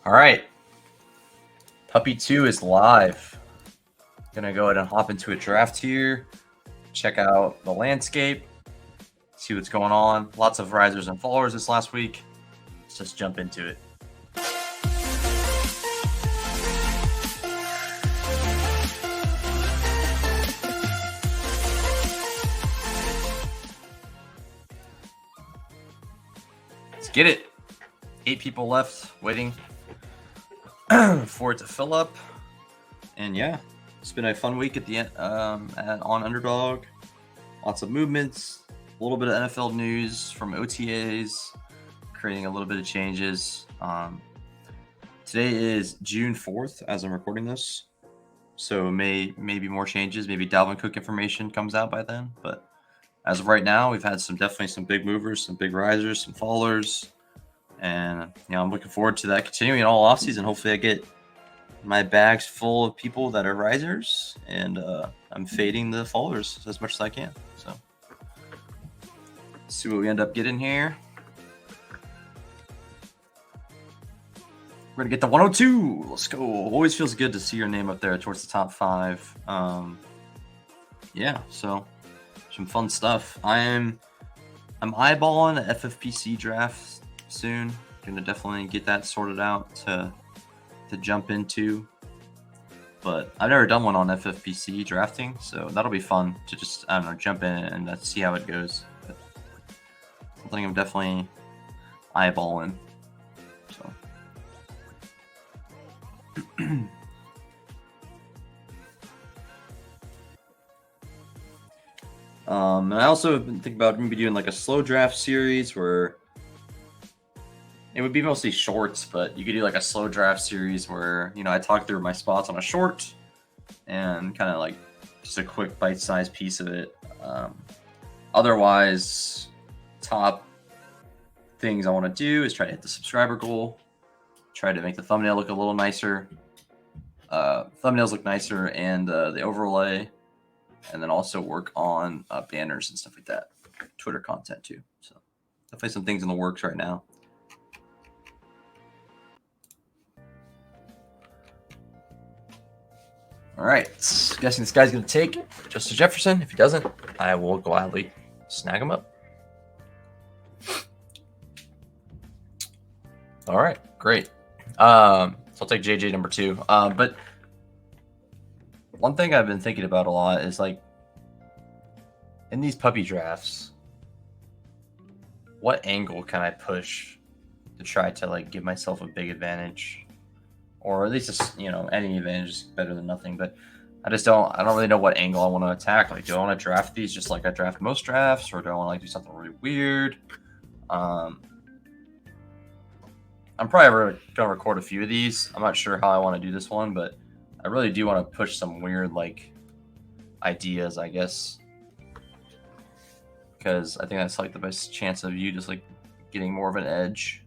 All right. Puppy 2 is live. Gonna go ahead and hop into a draft here. Check out the landscape. See what's going on. Lots of risers and fallers this last week. Let's just jump into it. Let's get it. 8 people left waiting for it to fill up. And yeah, it's been a fun week at the end on Underdog. Lots of movements, a little bit of NFL news from OTAs, creating a little bit of changes. Today is June 4th as I'm recording this, so maybe more changes. Maybe Dalvin Cook information comes out by then, but as of right now, we've had definitely some big movers, some big risers, some fallers. And I'm looking forward to that continuing all offseason. Hopefully I get my bags full of people that are risers, and I'm fading the fallers as much as I can. So let's see what we end up getting here. We're gonna get the 102. Let's go. Always feels good to see your name up there towards the top 5. Yeah, so some fun stuff. I'm eyeballing the FFPC draft soon. Gonna definitely get that sorted out to jump into, but I've never done one on FFPC drafting, so that'll be fun to just jump in and see how it goes. But something I'm definitely eyeballing. So and I also have been thinking about maybe doing like a slow draft series where it would be mostly shorts, but you could do like a slow draft series where, I talk through my spots on a short and kind of like just a quick bite-sized piece of it. Otherwise, top things I want to do is try to hit the subscriber goal, try to make the thumbnail look a little nicer. Thumbnails look nicer, and the overlay, and then also work on banners and stuff like that. Twitter content too. So definitely some things in the works right now. All right, guessing this guy's going to take Justin Jefferson. If he doesn't, I will gladly snag him up. All right, great. So I'll take JJ number 2. But one thing I've been thinking about a lot is like in these puppy drafts, what angle can I push to try to like give myself a big advantage? Or at least just, any advantage is better than nothing. But I don't really know what angle I want to attack. Like, do I want to draft these just like I draft most drafts, or do I want to like do something really weird? I'm probably gonna record a few of these. I'm not sure how I want to do this one, but I really do want to push some weird like ideas, I guess, because I think that's like the best chance of you just like getting more of an edge.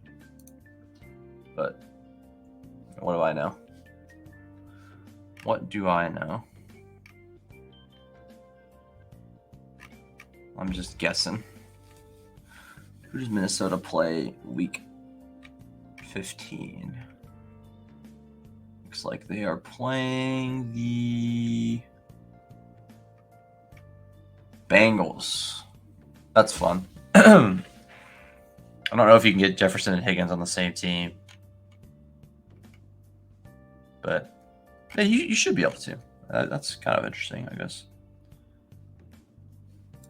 But what do I know? What do I know? I'm just guessing. Who does Minnesota play week 15? Looks like they are playing the Bengals. That's fun. I don't know if you can get Jefferson and Higgins on the same team, but yeah, you should be able to. That's kind of interesting, I guess.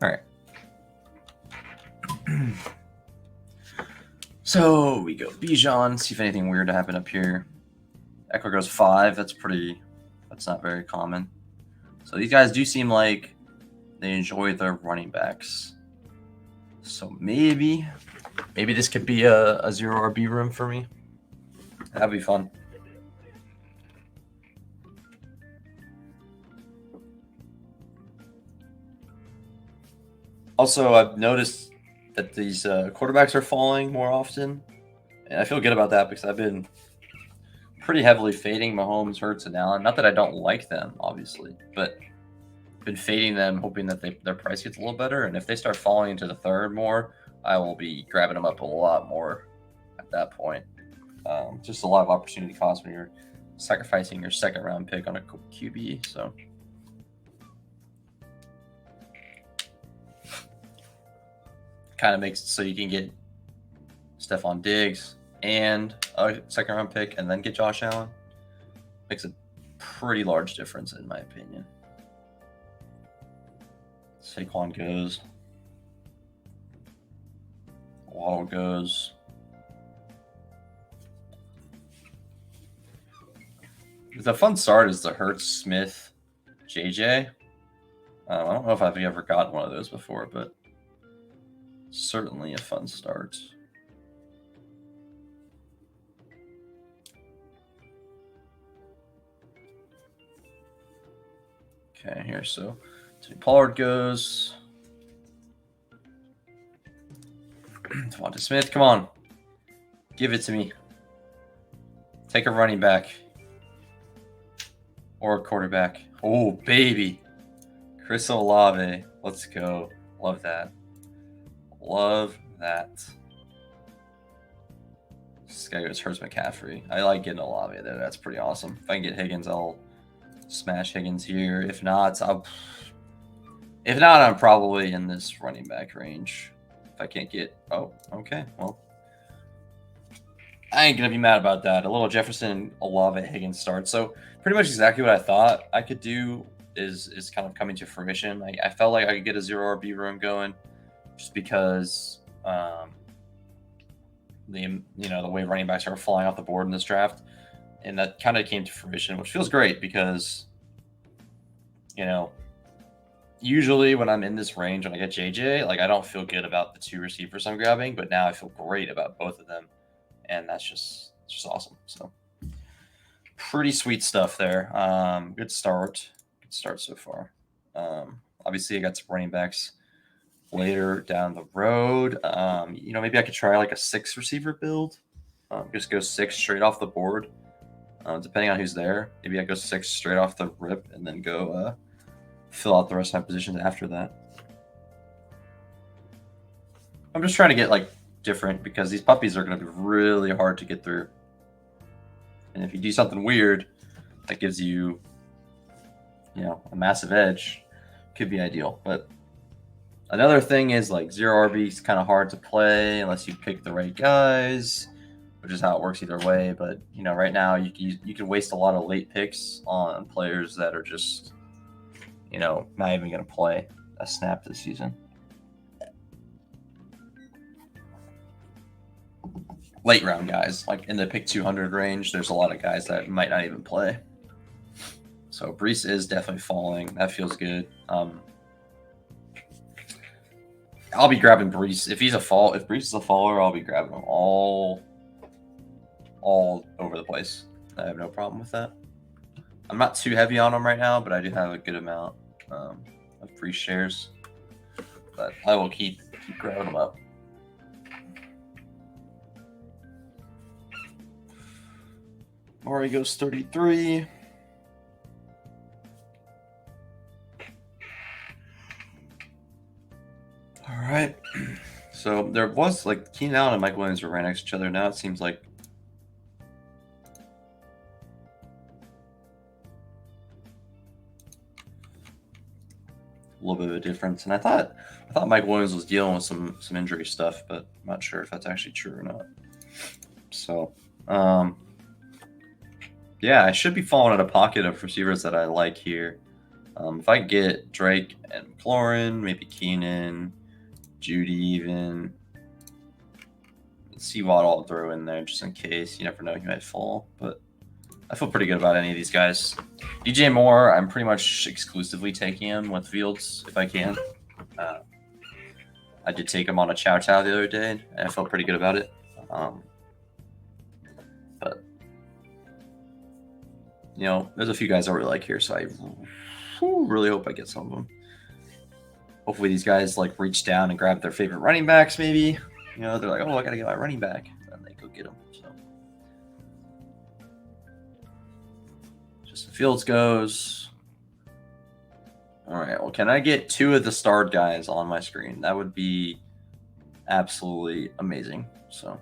All right. So we go Bijan, see if anything weird to happen up here. Eckler goes 5. That's not very common. So these guys do seem like they enjoy their running backs. So maybe this could be a 0 RB room for me. That'd be fun. Also, I've noticed that these quarterbacks are falling more often, and I feel good about that because I've been pretty heavily fading Mahomes, Hurts, and Allen. Not that I don't like them, obviously, but I've been fading them, hoping that their price gets a little better. And if they start falling into the third more, I will be grabbing them up a lot more at that point. Just a lot of opportunity cost when you're sacrificing your second round pick on a QB. So kind of makes it so you can get Stephon Diggs and a second round pick and then get Josh Allen. Makes a pretty large difference in my opinion. Saquon goes. Waddle goes. The fun start is the Hurts, Smith, JJ. I don't know if I've ever gotten one of those before, but certainly a fun start. Okay, here, so Pollard goes. Devonta Smith, come on. Give it to me. Take a running back. Or a quarterback. Oh, baby. Chris Olave. Let's go. Love that. Love that. This guy goes Hurts McCaffrey. I like getting Olave there. That's pretty awesome. If I can get Higgins, I'll smash Higgins here. If not, I'm probably in this running back range. If I can't get... Oh, okay. Well, I ain't going to be mad about that. A little Jefferson, Olave, Higgins start. So pretty much exactly what I thought I could do is kind of coming to fruition. I felt like I could get a 0 RB room going just because the way running backs are flying off the board in this draft. And that kind of came to fruition, which feels great because, usually when I'm in this range, when I get JJ, like I don't feel good about the 2 receivers I'm grabbing, but now I feel great about both of them. And that's just awesome. So pretty sweet stuff there. Good start so far. Obviously I got some running backs later down the road. Maybe I could try like a 6 receiver build. Just go 6 straight off the board. Depending on who's there. Maybe I go 6 straight off the rip and then go fill out the rest of my positions after that. I'm just trying to get like different because these puppies are going to be really hard to get through. And if you do something weird that gives you, a massive edge, could be ideal. But another thing is like 0 RB is kind of hard to play unless you pick the right guys, which is how it works either way. But, right now you can waste a lot of late picks on players that are just, not even going to play a snap this season. Late round guys, like in the pick 200 range, there's a lot of guys that might not even play. So Brees is definitely falling. That feels good. I'll be grabbing Brees. If Brees is a faller, I'll be grabbing him all over the place. I have no problem with that. I'm not too heavy on him right now, but I do have a good amount of Brees shares. But I will keep grabbing them up. Murray goes 33. All right. So there was like Keenan Allen and Mike Williams were right next to each other. Now it seems like a little bit of a difference. And I thought Mike Williams was dealing with some injury stuff, but I'm not sure if that's actually true or not. So, yeah, I should be falling in a pocket of receivers that I like here. If I get Drake and McLaurin, maybe Keenan, Judy even. See what I'll throw in there just in case. You never know, he might fall. But I feel pretty good about any of these guys. DJ Moore, I'm pretty much exclusively taking him with Fields if I can. I did take him on a Chow Chow the other day, and I felt pretty good about it. But, there's a few guys I really like here, so I really hope I get some of them. Hopefully these guys like reach down and grab their favorite running backs maybe. They're like, oh, I got to get my running back. And they go get them. So Justin Fields goes. All right. Well, can I get 2 of the starred guys on my screen? That would be absolutely amazing. So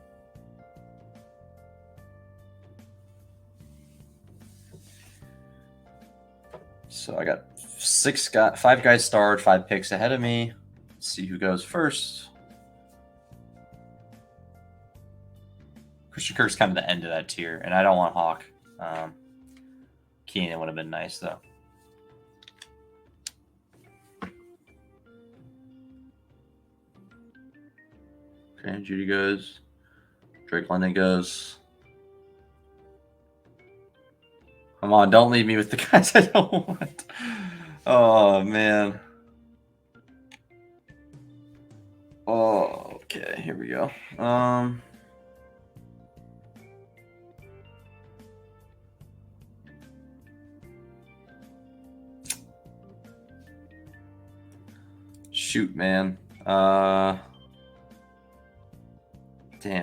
So I got 5 guys starred, 5 picks ahead of me. Let's see who goes first. Christian Kirk's kind of the end of that tier, and I don't want Hawk. Keenan would have been nice, though. Okay, Judy goes. Drake London goes. Come on, don't leave me with the guys I don't want. Oh, man. Oh, okay, here we go. Shoot, man. Damn,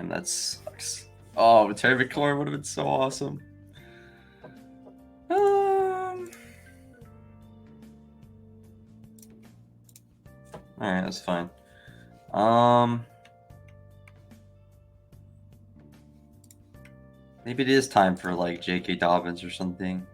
that sucks. Oh, Terry McLaurin would have been so awesome. Alright, that's fine. Maybe it is time for like J.K. Dobbins or something.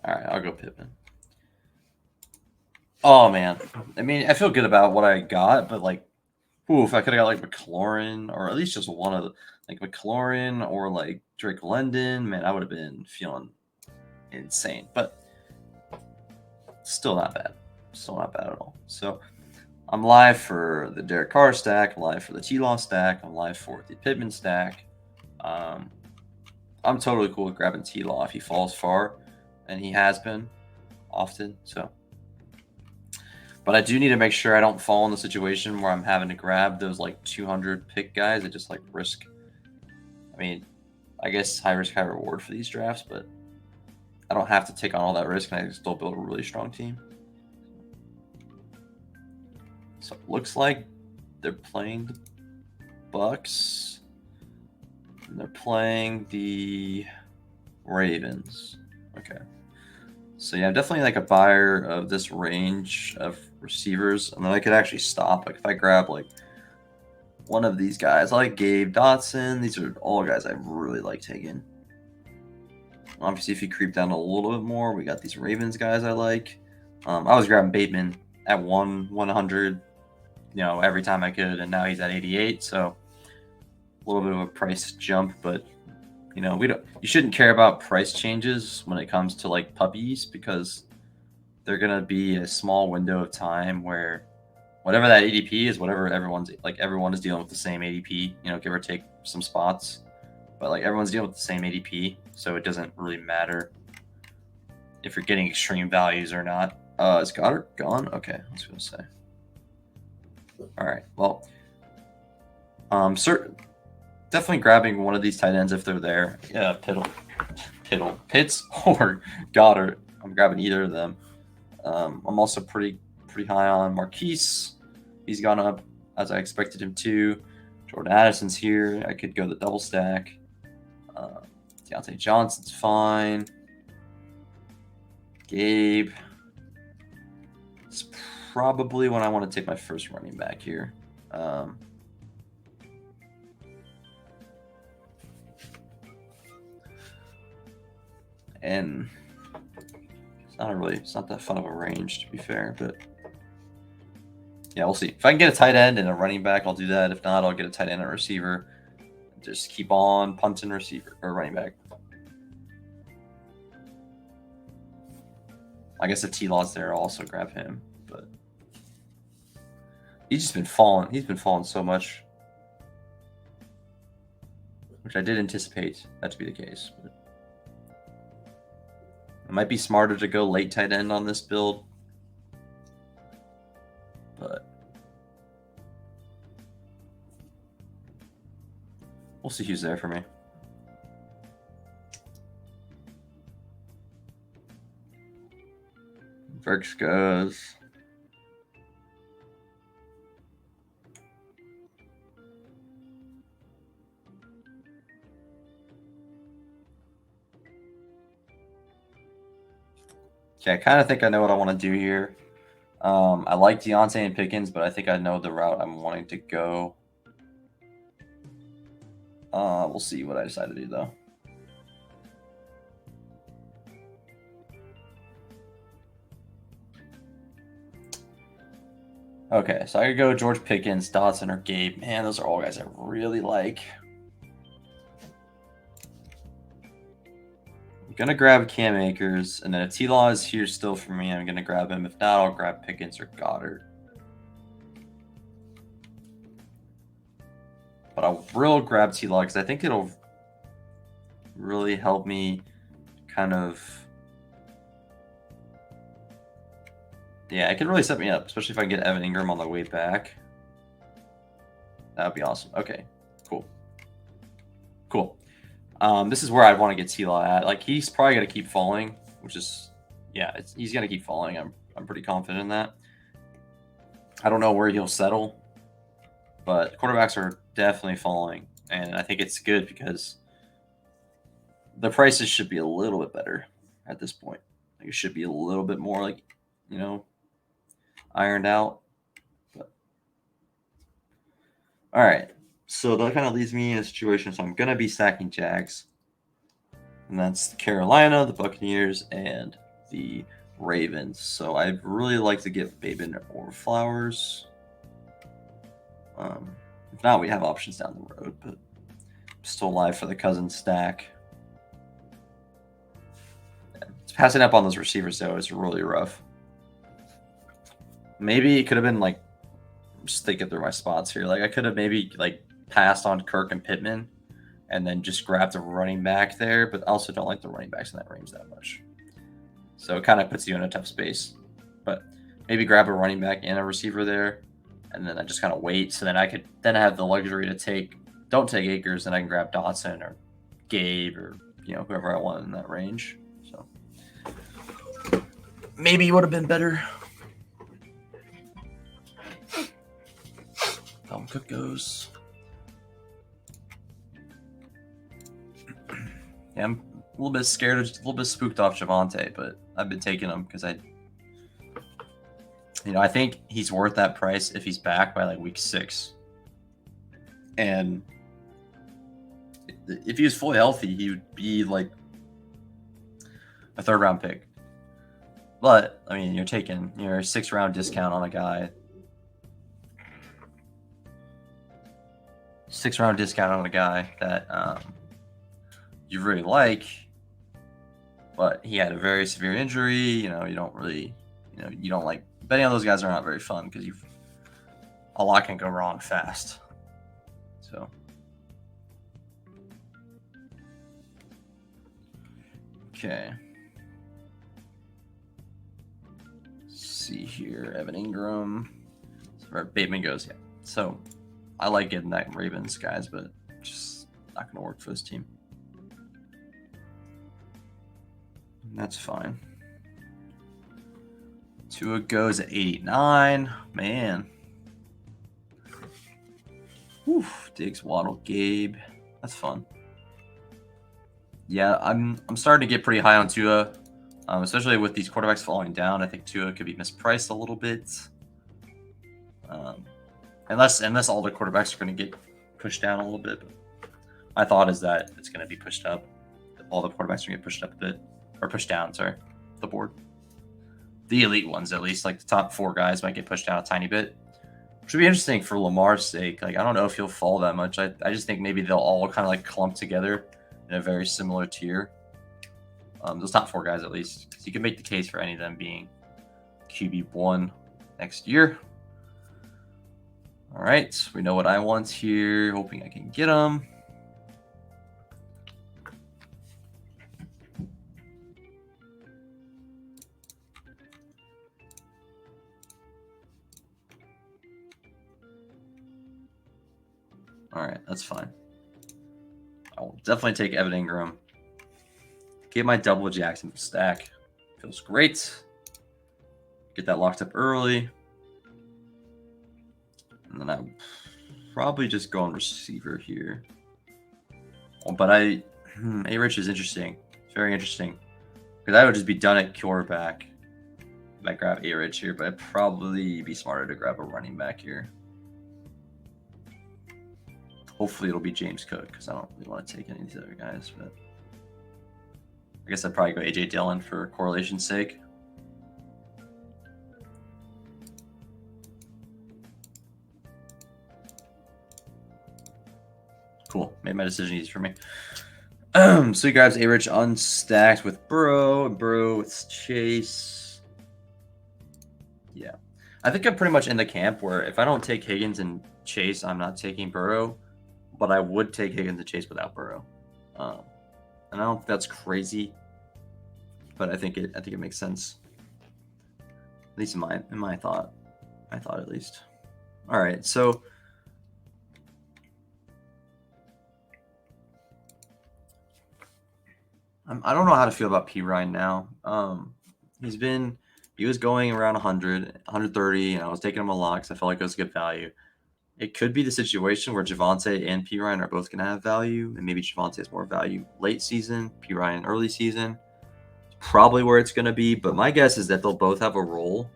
All right, I'll go Pittman. Oh man, I mean, I feel good about what I got, but like, ooh, if I could have got like McLaurin or at least just one of the, like McLaurin or like Drake London, man, I would have been feeling insane. But still not bad. Still not bad at all. So I'm live for the Derek Carr stack. I'm live for the T-Law stack. I'm live for the Pittman stack. I'm totally cool with grabbing T-Law if he falls far, and he has been often. So, but I do need to make sure I don't fall in the situation where I'm having to grab those like 200 pick guys. I just like risk. I mean, I guess high risk, high reward for these drafts, but I don't have to take on all that risk, and I can still build a really strong team. So it looks like they're playing the Bucks. And they're playing the Ravens. Okay. So yeah, I'm definitely like a buyer of this range of receivers. And then I could actually stop. Like if I grab like one of these guys, I like Gabe Dotson. These are all guys I really like taking. Obviously, if you creep down a little bit more, we got these Ravens guys I like. I was grabbing Bateman at 100, every time I could, and now he's at 88. So a little bit of a price jump, but you shouldn't care about price changes when it comes to like puppies, because they're gonna be a small window of time where whatever that ADP is, whatever everyone is dealing with the same ADP, give or take some spots, but like everyone's dealing with the same ADP, so it doesn't really matter if you're getting extreme values or not. Is Goddard gone? Okay, I was gonna say. All right, well, definitely grabbing one of these tight ends if they're there. Yeah, Pitts or Goddard. I'm grabbing either of them. I'm also pretty high on Marquise. He's gone up as I expected him to. Jordan Addison's here. I could go the double stack. Deontay Johnson's fine. Gabe. It's probably when I want to take my first running back here. And it's not that fun of a range, to be fair, but yeah, we'll see. If I can get a tight end and a running back, I'll do that. If not, I'll get a tight end and a receiver. Just keep on punting receiver or running back. I guess if T-Law's there, I'll also grab him, but he's just been falling. He's been falling so much, which I did anticipate that to be the case. But it might be smarter to go late tight end on this build, but we'll see who's there for me. Verks goes. Okay, I kind of think I know what I want to do here. I like Deontay and Pickens, but I think I know the route I'm wanting to go. We'll see what I decide to do, though. Okay, so I could go George Pickens, Dotson, or Gabe. Man, those are all guys I really like. I'm going to grab Cam Akers, and then if T-Law is here still for me, I'm going to grab him. If not, I'll grab Pickens or Goddard. But I will grab T-Law because I think it'll really help me kind of... Yeah, it can really set me up, especially if I can get Evan Ingram on the way back. That would be awesome. Okay, cool. Cool. This is where I want to get T-Law at. Like, he's probably going to keep falling, which is... Yeah, he's going to keep falling. I'm pretty confident in that. I don't know where he'll settle, but quarterbacks are definitely falling, and I think it's good because the prices should be a little bit better at this point. Like, it should be a little bit more, like, you know, ironed out. But... All right, so that kind of leaves me in a situation. So I'm going to be stacking Jags, and that's Carolina, the Buccaneers, and the Ravens. So I'd really like to get Babin or Flowers. If not, we have options down the road, but I'm still alive for the Cousins stack. Passing up on those receivers, though, is really rough. Maybe it could have been, like, just thinking through my spots here. Like, I could have maybe, like, passed on Kirk and Pittman and then just grabbed a running back there, but I also don't like the running backs in that range that much. So it kind of puts you in a tough space. But maybe grab a running back and a receiver there, and then I just kind of wait. So then I could then have the luxury to don't take Akers, and I can grab Dotson or Gabe or, whoever I want in that range. So maybe it would have been better. Dalvin Cook goes. Yeah, I'm a little bit scared, a little bit spooked off Javonte, but I've been taking him because I think he's worth that price if he's back by like week 6. And if he was fully healthy, he would be like a 3rd round pick. But I mean, you're taking your 6th round discount on a guy. 6th round discount on a guy that you really like, but he had a very severe injury. You don't really, you don't like betting on those guys are not very fun because a lot can go wrong fast. So, okay. Let's see here, Evan Ingram. Where Bateman goes, yeah. So, I like getting that Ravens guys, but just not going to work for this team. That's fine. Tua goes at 89. Man. Whew. Diggs, Waddle, Gabe. That's fun. Yeah, I'm starting to get pretty high on Tua, especially with these quarterbacks falling down. I think Tua could be mispriced a little bit. Unless all the quarterbacks are going to get pushed down a little bit. My thought is that it's going to be pushed up. All the quarterbacks are going to get pushed up a bit. Or pushed down, sorry. The board. The elite ones, at least. Like, the top 4 guys might get pushed down a tiny bit. Which would be interesting for Lamar's sake. Like, I don't know if he'll fall that much. I just think maybe they'll all kind of, like, clump together in a very similar tier. Those top 4 guys, at least. Because you can make the case for any of them being QB1 next year. All right, we know what I want here. Hoping I can get them. All right, that's fine. I will definitely take Evan Ingram. Get my double Jackson stack. Feels great. Get that locked up early. And then I'll probably just go on receiver here. But A-Rich is interesting. It's very interesting. Because I would just be done at quarterback. Might grab A-Rich here, but I'd probably be smarter to grab a running back here. Hopefully it'll be James Cook, because I don't really want to take any of these other guys. But I guess I'd probably go A.J. Dillon for correlation's sake. Cool. Made my decision easy for me. So he grabs A-Rich unstacked with Burrow, and Burrow with Chase. Yeah. I think I'm pretty much in the camp where if I don't take Higgins and Chase, I'm not taking Burrow. But I would take Higgins and Chase without Burrow. And I don't think that's crazy. But I think it makes sense. At least in my thought. I thought at least. All right, so I don't know how to feel about P. Ryan now. He was going around 100, 130, and I was taking him a lot because I felt like it was good value. It could be the situation where Javonte and P. Ryan are both going to have value, and maybe Javonte has more value late season, P. Ryan early season. It's probably where it's going to be, but my guess is that they'll both have a role.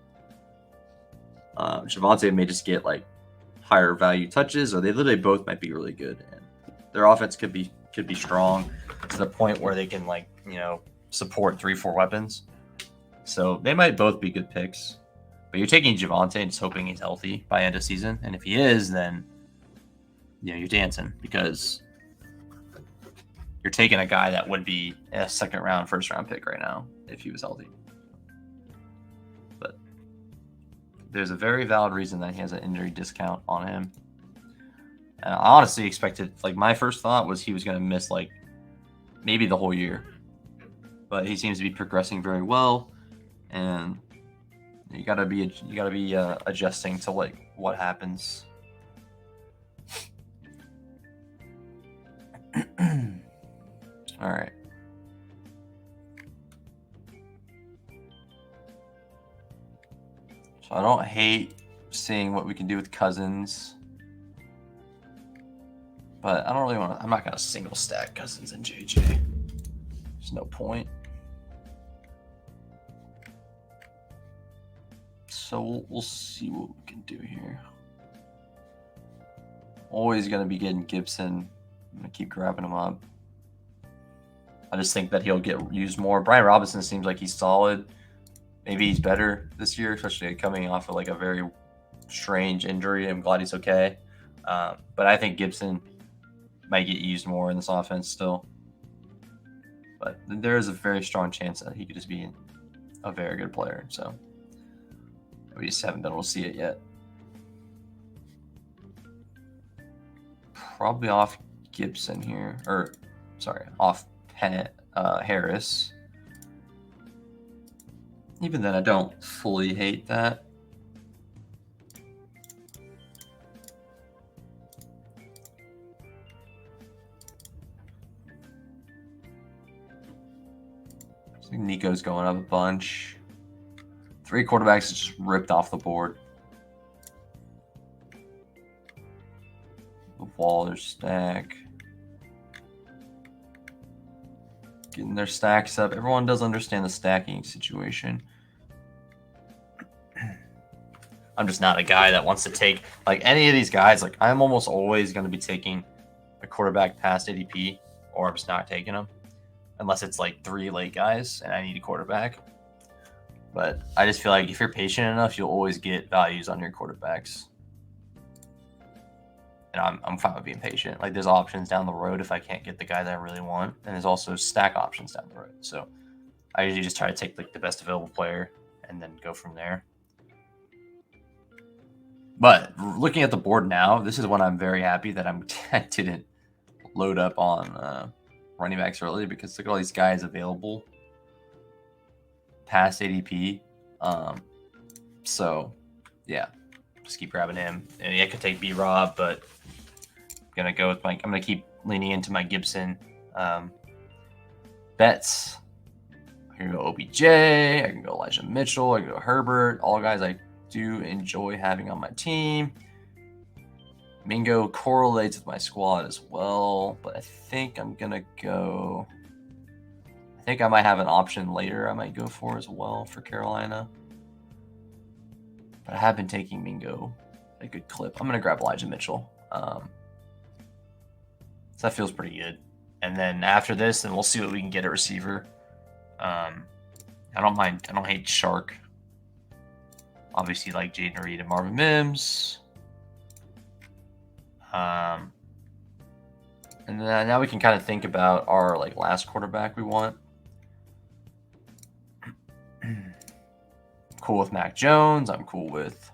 Javonte may just get like higher value touches, or they literally both might be really good, and their offense could be strong to the point where they can support 3-4 weapons. So they might both be good picks. But you're taking Javonte and just hoping he's healthy by end of season. And if he is, then you're dancing because you're taking a guy that would be a second round, first round pick right now if he was healthy. But there's a very valid reason that he has an injury discount on him. And I honestly expected, my first thought was he was going to miss maybe the whole year. But he seems to be progressing very well, and you gotta be adjusting to what happens. All right. So I don't hate seeing what we can do with Cousins, but I don't really want to. I'm not gonna single stack Cousins and JJ. There's no point. So we'll see what we can do here. Always going to be getting Gibson. I'm going to keep grabbing him up. I just think that he'll get used more. Brian Robinson seems like he's solid. Maybe he's better this year, especially coming off of a very strange injury. I'm glad he's okay. But I think Gibson might get used more in this offense still. But there is a very strong chance that he could just be a very good player. So we just haven't been able to see it yet. Probably off Gibson here. Off Harris. Even then, I don't fully hate that. So Nico's going up a bunch. 3 quarterbacks just ripped off the board. The Waller stack. Getting their stacks up. Everyone does understand the stacking situation. I'm just not a guy that wants to take any of these guys. I'm almost always going to be taking a quarterback past ADP, or I'm just not taking them unless it's 3 late guys and I need a quarterback. But I just feel like if you're patient enough, you'll always get values on your quarterbacks. And I'm fine with being patient. There's options down the road if I can't get the guy that I really want. And there's also stack options down the road. So I usually just try to take the best available player and then go from there. But looking at the board now, this is when I'm very happy that I didn't load up on running backs early, because look at all these guys available past ADP. So yeah, just keep grabbing him. And I could take B-Rob, but I'm gonna keep leaning into my Gibson bets. I can go OBJ, I can go Elijah Mitchell, I can go Herbert, all guys I do enjoy having on my team. Mingo correlates with my squad as well, but I think I'm gonna think I might have an option later I might go for as well for Carolina. But I have been taking Mingo a good clip. I'm going to grab Elijah Mitchell. So that feels pretty good. And then after this, then we'll see what we can get at receiver. I don't mind. I don't hate Shark. Obviously, like Jaden Reed and Marvin Mims. And then now we can kind of think about our like last quarterback we want. Cool with Mac Jones. I'm cool with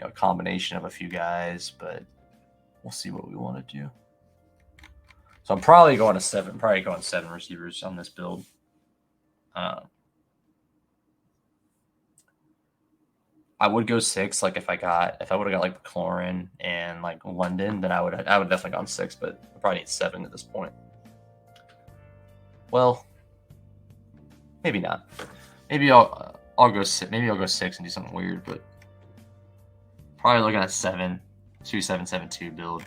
a combination of a few guys, but we'll see what we want to do. So I'm probably going to 7. Probably going 7 receivers on this build. I would go 6. Like if I would have got like McLaurin and like London, then I would definitely gone 6. But I probably need 7 at this point. Well, maybe not. Maybe I'll go 6. Maybe I'll go 6 and do something weird. But probably looking at 7, 2-7-7-2 build.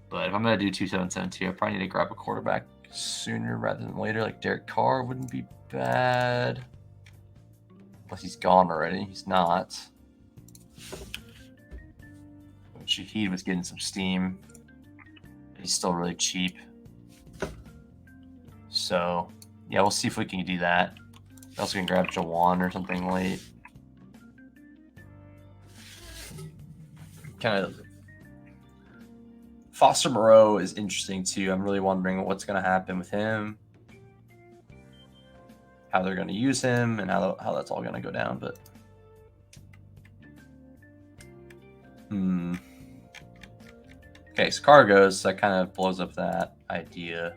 But if I'm gonna do 2-7-7-2, I probably need to grab a quarterback sooner rather than later. Like Derek Carr wouldn't be bad. Unless he's gone already. He's not. Shaheed was getting some steam. He's still really cheap. So, yeah, we'll see if we can do that. We also can grab Jawan or something late. Kind of. Foster Moreau is interesting too. I'm really wondering what's going to happen with him. How they're going to use him and how that's all going to go down. But okay, so Cargos, that kind of blows up that idea.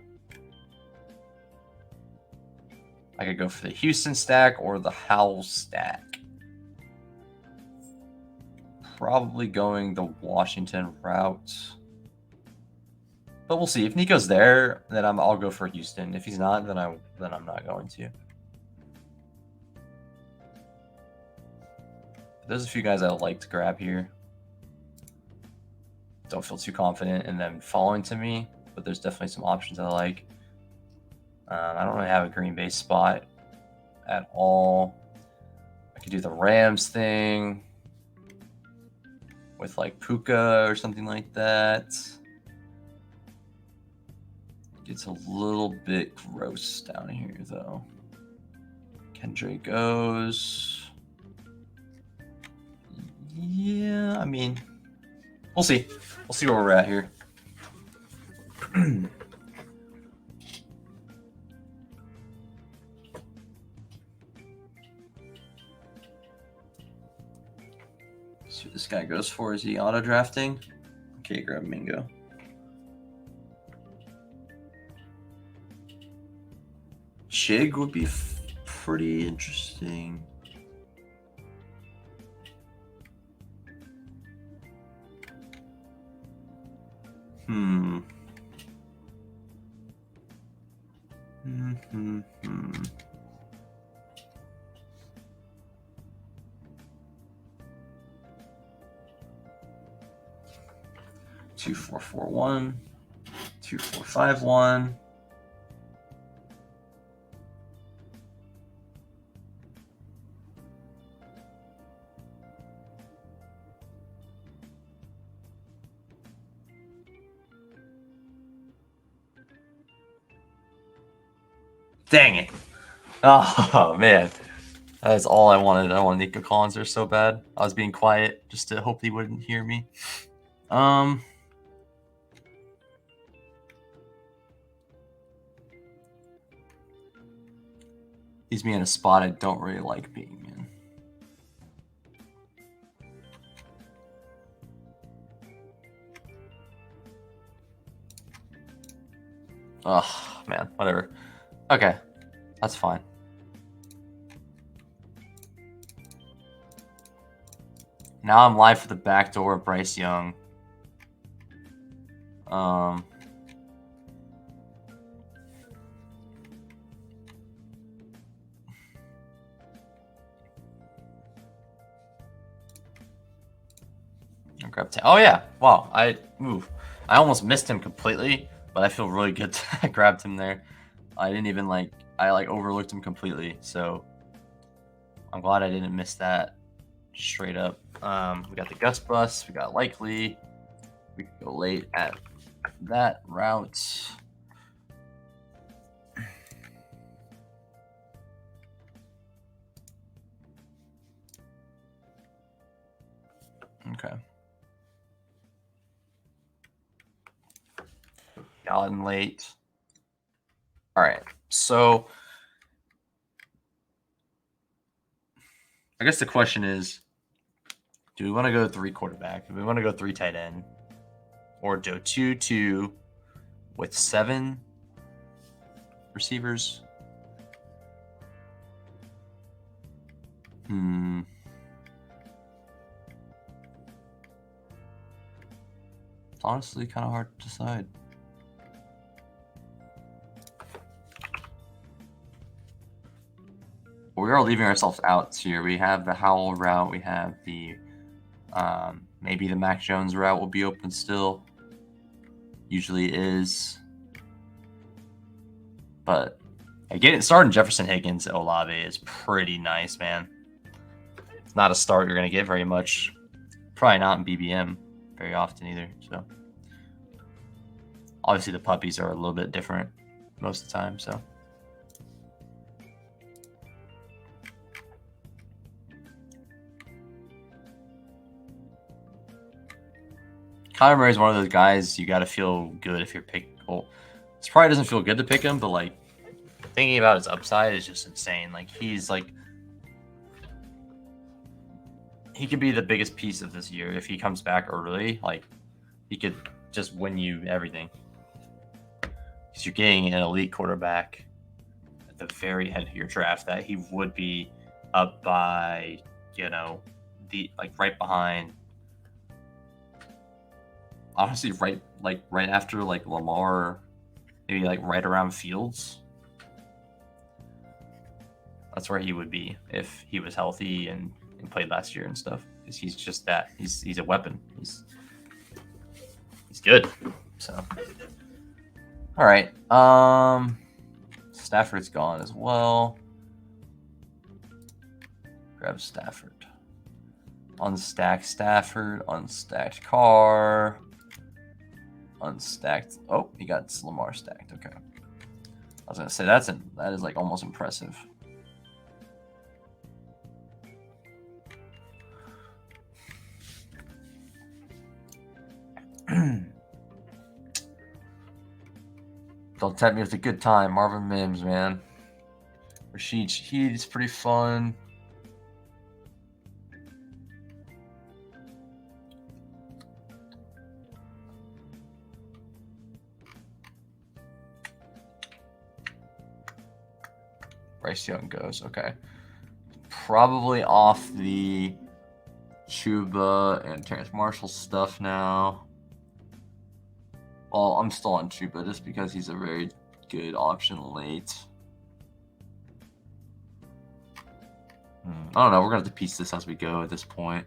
I could go for the Houston stack or the Howell stack. Probably going the Washington route. But we'll see. If Nico's there, then I'll go for Houston. If he's not, then I'm not going to. There's a few guys I would like to grab here. Don't feel too confident in them falling to me, but there's definitely some options I like. I don't really have a Green Bay spot at all. I could do the Rams thing with like Puka or something like that. Gets a little bit gross down here though. Kendrick goes. Yeah, I mean, we'll see. We'll see where we're at here. See what this guy goes for. Is he auto drafting? Okay, grab Mingo. Chig would be pretty interesting. Two, 4, 4, 1, 2, 4, 5, 1. Dang it. Oh, man. That is all I wanted. I wanted Nico Collins there so bad. I was being quiet just to hope he wouldn't hear me. Leaves me in a spot I don't really like being in. Oh, man. Whatever. Okay. That's fine. Now I'm live for the backdoor of Bryce Young. Grab 10. Oh yeah! Wow, I almost missed him completely, but I feel really good that I grabbed him there. I didn't even I overlooked him completely. So I'm glad I didn't miss that straight up. We got the Gust Bus. We got Likely. We can go late at that route. Okay. Got in late. All right. So I guess the question is, do we want to go 3 quarterback? Do we want to go 3 tight end? Or do 2-2 with 7 receivers? It's honestly kind of hard to decide. We are leaving ourselves out here. We have the Howell route. We have the maybe the Mac Jones route will be open still. Usually is. But getting starting Jefferson, Higgins, Olave is pretty nice, man. It's not a start you're going to get very much. Probably not in BBM very often either. So obviously the puppies are a little bit different most of the time. So Kyler Murray is one of those guys you got to feel good if you're picking. Well, it probably doesn't feel good to pick him, but thinking about his upside is just insane. He's he could be the biggest piece of this year if he comes back early. He could just win you everything. Because you're getting an elite quarterback at the very end of your draft that he would be up by, right behind. Honestly, right after Lamar, maybe right around Fields. That's where he would be if he was healthy and played last year and stuff. Because he's just that. He's a weapon. He's good. So, all right. Stafford's gone as well. Grab Stafford. Unstack Stafford. Unstacked Carr. Unstacked. Oh, he got Lamar stacked. Okay. I was gonna say that is almost impressive. Don't tempt me with a good time. Marvin Mims, man. Rashid Shaheed is pretty fun. Bryce Young goes. Okay. Probably off the Chuba and Terrence Marshall stuff now. Well, I'm still on Chuba just because he's a very good option late. I don't know. We're going to have to piece this as we go at this point.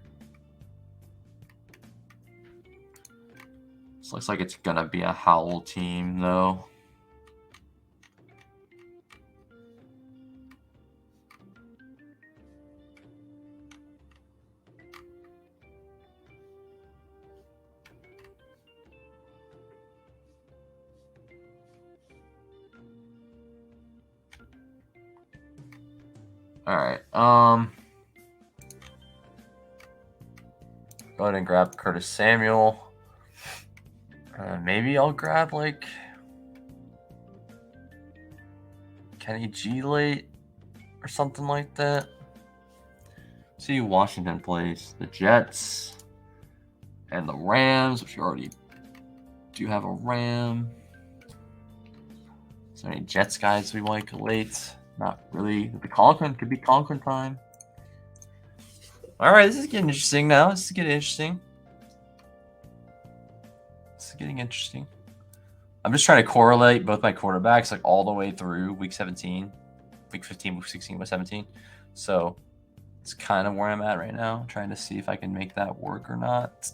This looks like it's going to be a Howell team, though. All right. Go ahead and grab Curtis Samuel. Maybe I'll grab Kenny G late or something like that. See who Washington plays. The Jets and the Rams, which you already do have a Ram. Is there any Jets guys we like late? Not really. The Conklin could be Conklin time. All right, this is getting interesting now. This is getting interesting. I'm just trying to correlate both my quarterbacks all the way through week 17, week 15, week 16, week 17. So it's kind of where I'm at right now, trying to see if I can make that work or not.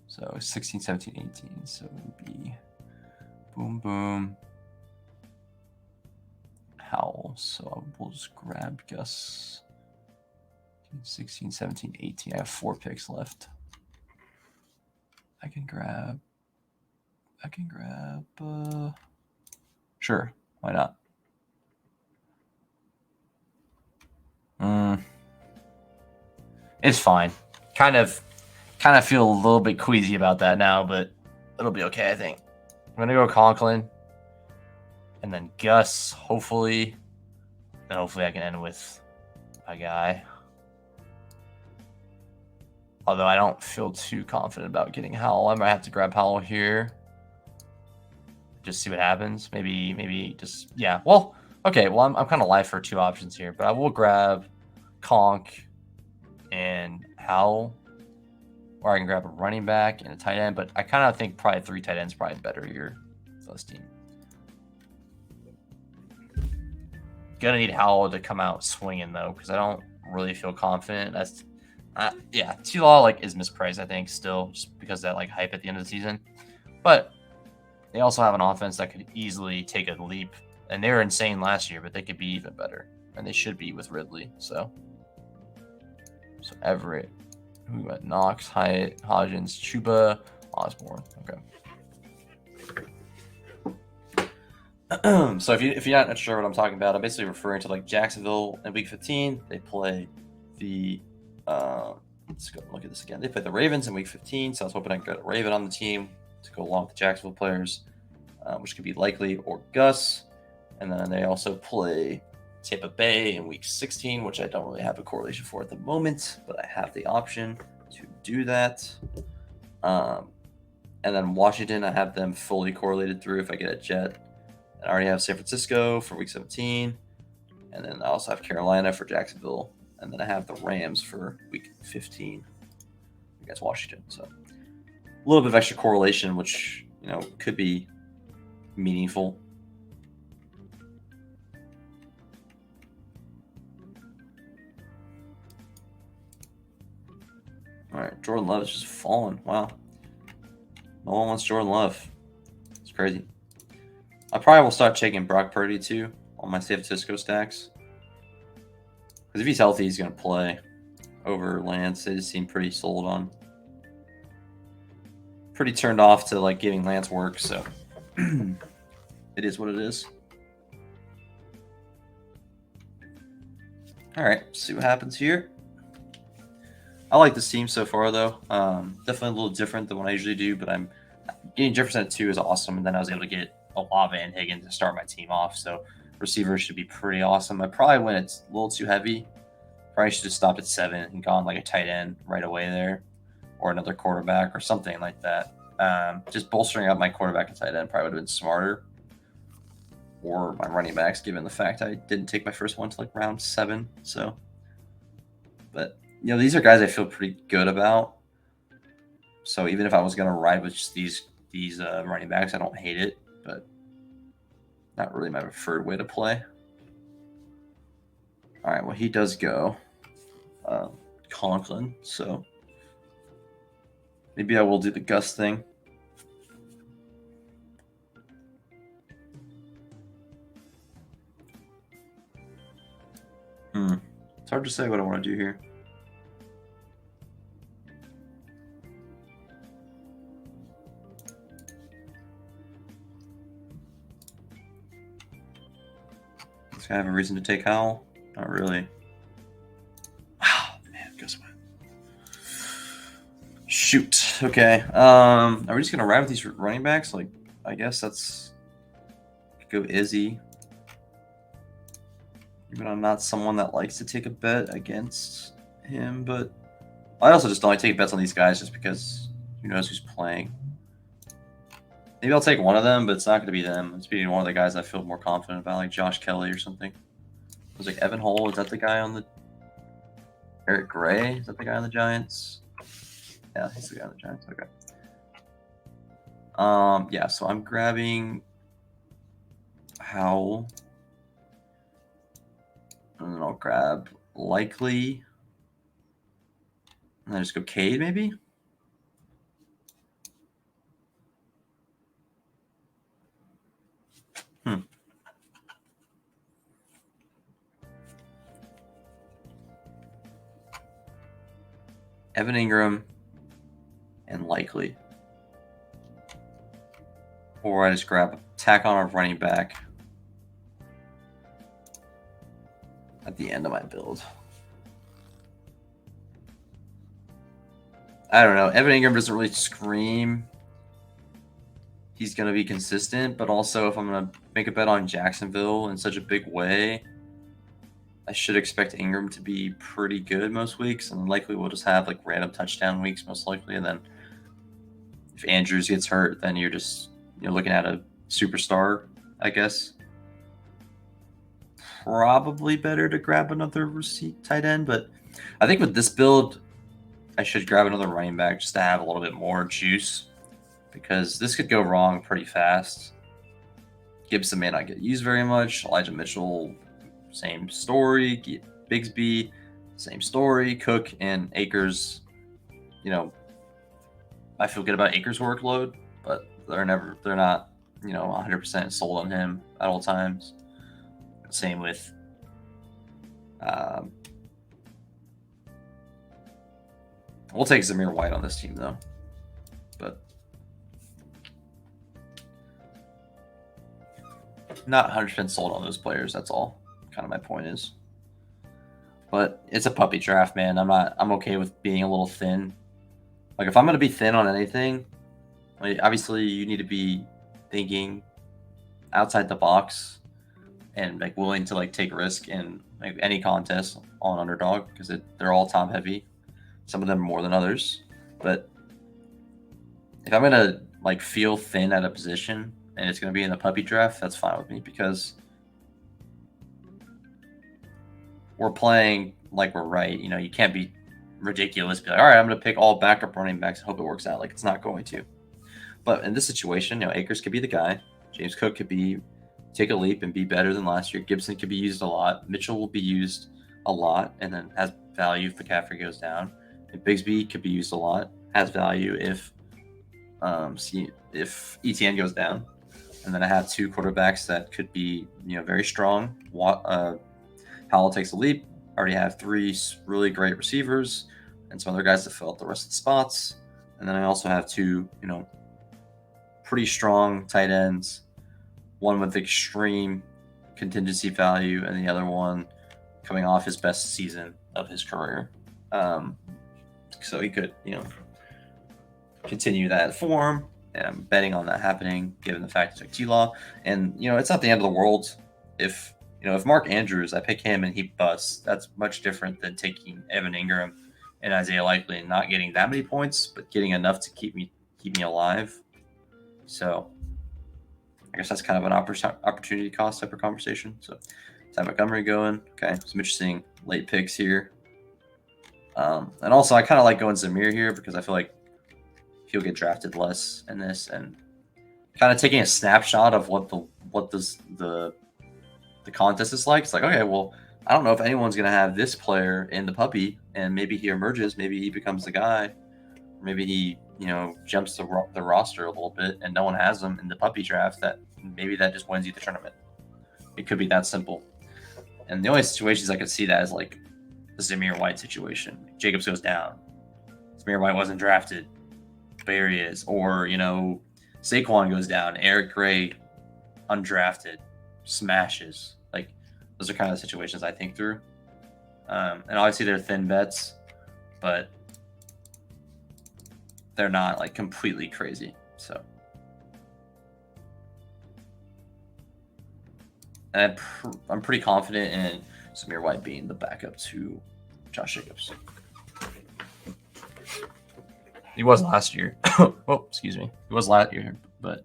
So 16, 17, 18. So it would be boom, boom. Howl. So we'll just grab Gus. 16, 17, 18. I have 4 picks left. I can grab. Sure, why not? It's fine. Kind of feel a little bit queasy about that now, but it'll be okay, I think. I'm gonna go Conklin, and then Gus, hopefully, and hopefully I can end with a guy. Although I don't feel too confident about getting Howell. I might have to grab Howell here. Just see what happens. Maybe just, yeah. Well, okay. Well, I'm kind of live for 2 options here, but I will grab Conk and Howell. Or I can grab a running back and a tight end, but I kind of think probably 3 tight ends probably better here for this team. Gonna need Howell to come out swinging though, because I don't really feel confident. That's yeah, T-Law like is mispriced, I think, still, just because of that like hype at the end of the season. But they also have an offense that could easily take a leap, and they were insane last year, but they could be even better, and they should be with Ridley. So Everett, we got Knox, Hyatt, Hodgins, Chuba, Osborne. Okay. So if you're not sure what I'm talking about, I'm basically referring to like Jacksonville in Week 15. They play the let's go look at this again. They play the Ravens in Week 15, so I was hoping I could get a Raven on the team to go along with the Jacksonville players, which could be Likely or Gus. And then they also play Tampa Bay in Week 16, which I don't really have a correlation for at the moment, but I have the option to do that. And then Washington, I have them fully correlated through if I get a jet. I already have San Francisco for Week 17, and then I also have Carolina for Jacksonville, and then I have the Rams for Week 15 against Washington. So a little bit of extra correlation, which could be meaningful. All right, Jordan Love is just falling. Wow. No one wants Jordan Love. It's crazy. I probably will start taking Brock Purdy too on my San Francisco stacks. Because if he's healthy, he's going to play over Lance. They just seem pretty sold on. Pretty turned off to like giving Lance work, so it is what it is. All right, see what happens here. I like this team so far, though. Definitely a little different than what I usually do, but I'm getting Jefferson at 2 is awesome, and then I was able to get Olave and Higgins to start my team off. So receivers should be pretty awesome. I probably went it's a little too heavy. Probably should have stopped at 7 and gone like a tight end right away there, or another quarterback or something like that. Just bolstering up my quarterback and tight end probably would have been smarter. Or my running backs, given the fact I didn't take my first one to like round 7. So, but these are guys I feel pretty good about. So even if I was gonna ride with just these running backs, I don't hate it, but not really my preferred way to play. All right, well he does go Conklin, so maybe I will do the Gus thing. It's hard to say what I want to do here. Does I have a reason to take Howell? Not really. Oh man, Gus went. Shoot. Okay. Are we just gonna ride with these running backs? Like, I guess that's go Izzy. Even I'm not someone that likes to take a bet against him, but I also just don't like taking bets on these guys just because who knows who's playing. Maybe I'll take one of them, but it's not going to be them. It's being one of the guys I feel more confident about, like Josh Kelly or something. It was like Evan Hull. Is that the guy on the Eric Gray? Is that the guy on the Giants? Yeah, he's the guy on the Giants. Okay. Yeah, so I'm grabbing Howell. And then I'll grab Likely. And then just go Cade, maybe? Evan Ingram, and Likely. Or I just tack on a running back at the end of my build. I don't know. Evan Ingram doesn't really scream he's going to be consistent, but also if I'm going to make a bet on Jacksonville in such a big way, I should expect Ingram to be pretty good most weeks, and likely we'll just have like random touchdown weeks most likely. And then if Andrews gets hurt, then you're looking at a superstar, I guess. Probably better to grab another tight end, but I think with this build, I should grab another running back just to have a little bit more juice, because this could go wrong pretty fast. Gibson may not get used very much. Elijah Mitchell, same story. Bigsby, same story. Cook and Akers, I feel good about Akers' workload, but they're not 100% sold on him at all times. Same with we'll take Zamir White on this team though, but not 100% sold on those players. That's all kind of my point is. But it's a puppy draft, man. I'm okay with being a little thin. Like if I'm going to be thin on anything, like obviously you need to be thinking outside the box and like willing to like take risk in like any contest on Underdog, because they're all top heavy. Some of them more than others. But if I'm going to like feel thin at a position and it's going to be in the puppy draft, that's fine with me, because we're playing like we're right. You can't be ridiculous. Be like, all right, I'm going to pick all backup running backs and hope it works out. Like, it's not going to. But in this situation, Akers could be the guy. James Cook could take a leap and be better than last year. Gibson could be used a lot. Mitchell will be used a lot and then has value if McCaffrey goes down. And Bigsby could be used a lot, has value if ETN goes down. And then I have two quarterbacks that could be very strong. Howell takes a leap. I already have three really great receivers and some other guys to fill out the rest of the spots. And then I also have two, pretty strong tight ends, one with extreme contingency value and the other one coming off his best season of his career. So he could, continue that form. And I'm betting on that happening, given the fact it's like T-Law. And, it's not the end of the world if Mark Andrews, I pick him and he busts. That's much different than taking Evan Ingram and Isaiah Likely and not getting that many points, but getting enough to keep me alive. So I guess that's kind of an opportunity cost type of conversation. So Ty Montgomery going. Okay, some interesting late picks here. And also I kind of like going Zamir here because I feel like he'll get drafted less in this, and kind of taking a snapshot of what the contest is like. It's like, okay, well, I don't know if anyone's going to have this player in the puppy, and maybe he emerges, maybe he becomes the guy, maybe he, jumps the roster a little bit and no one has him in the puppy draft, that maybe that just wins you the tournament. It could be that simple. And the only situations I could see that is like the Zamir White situation. Jacobs goes down. Zamir White wasn't drafted, but here he is. Or, Saquon goes down. Eric Gray, undrafted, smashes. Like, those are kind of the situations I think through. And obviously they're thin bets, but they're not like completely crazy. So, and I'm pretty confident in Zamir White being the backup to Josh Jacobs. He was last year. Oh, excuse me. He was last year, but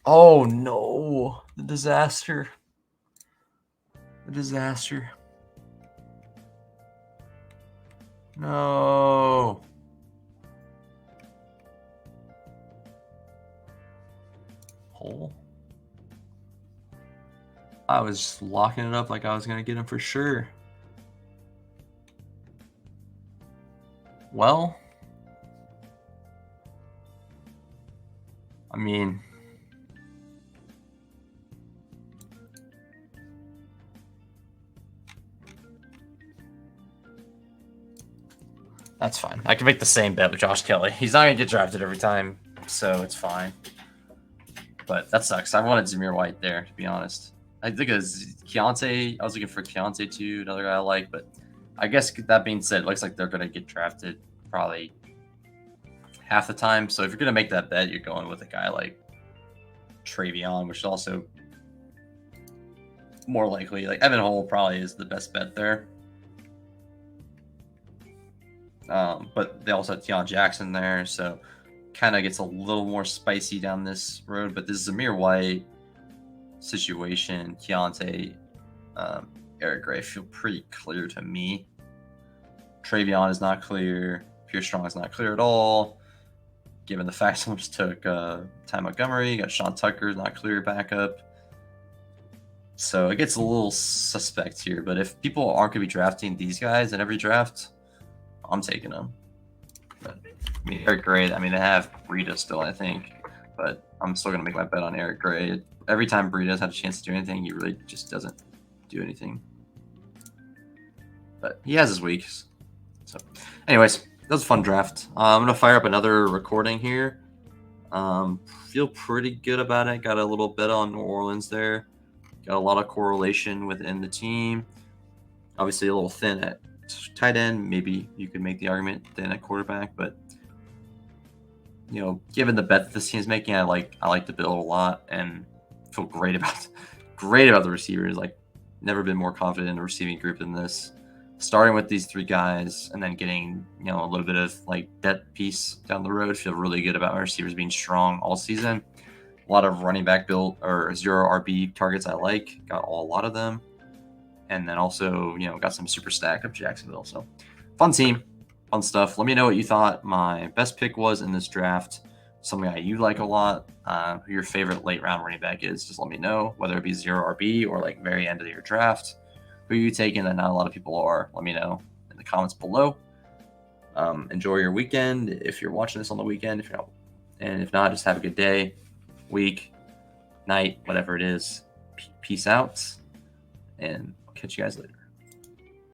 oh no, the disaster. The disaster. No. Hole. I was locking it up like I was going to get him for sure. Well, I mean, that's fine. I can make the same bet with Josh Kelly. He's not going to get drafted every time, so it's fine. But that sucks. I wanted Zamir White there, to be honest. I think it was Keontae. I was looking for Keontae too, another guy I like. But I guess that being said, it looks like they're going to get drafted probably half the time. So if you're going to make that bet, you're going with a guy like Travion, which is also more likely. Like Evan Hull probably is the best bet there. But they also have Deion Jackson there, so kind of gets a little more spicy down this road. But this Zamir White situation, Keontae, Eric Gray feel pretty clear to me. Travion is not clear. Pierce Strong is not clear at all. Given the fact someone just took Ty Montgomery, you got Sean Tucker is not clear backup. So it gets a little suspect here. But if people aren't going to be drafting these guys in every draft, I'm taking them. But, I mean, Eric Gray, I mean, they have Breida still, I think. But I'm still going to make my bet on Eric Gray. Every time Breida's had a chance to do anything, he really just doesn't do anything. But he has his weeks. So, anyways, that was a fun draft. I'm going to fire up another recording here. Feel pretty good about it. Got a little bet on New Orleans there. Got a lot of correlation within the team. Obviously, a little thin at tight end. Maybe you could make the argument thin at quarterback, but you know, given the bet that this team's making, I like the build a lot and feel great about the receivers. Like, never been more confident in a receiving group than this. Starting with these three guys and then getting, you know, a little bit of like depth piece down the road. Feel really good about my receivers being strong all season. A lot of running back build or zero RB targets I like. Got a lot of them. And then also, you know, got some super stack of Jacksonville. So fun team, fun stuff. Let me know what you thought my best pick was in this draft. Some guy you like a lot. Who your favorite late round running back is. Just let me know, whether it be zero RB or like very end of your draft. Who are you taking that not a lot of people are? Let me know in the comments below. Enjoy your weekend if you're watching this on the weekend. If you're not, and if not, just have a good day, week, night, whatever it is. Peace out, and I'll catch you guys later.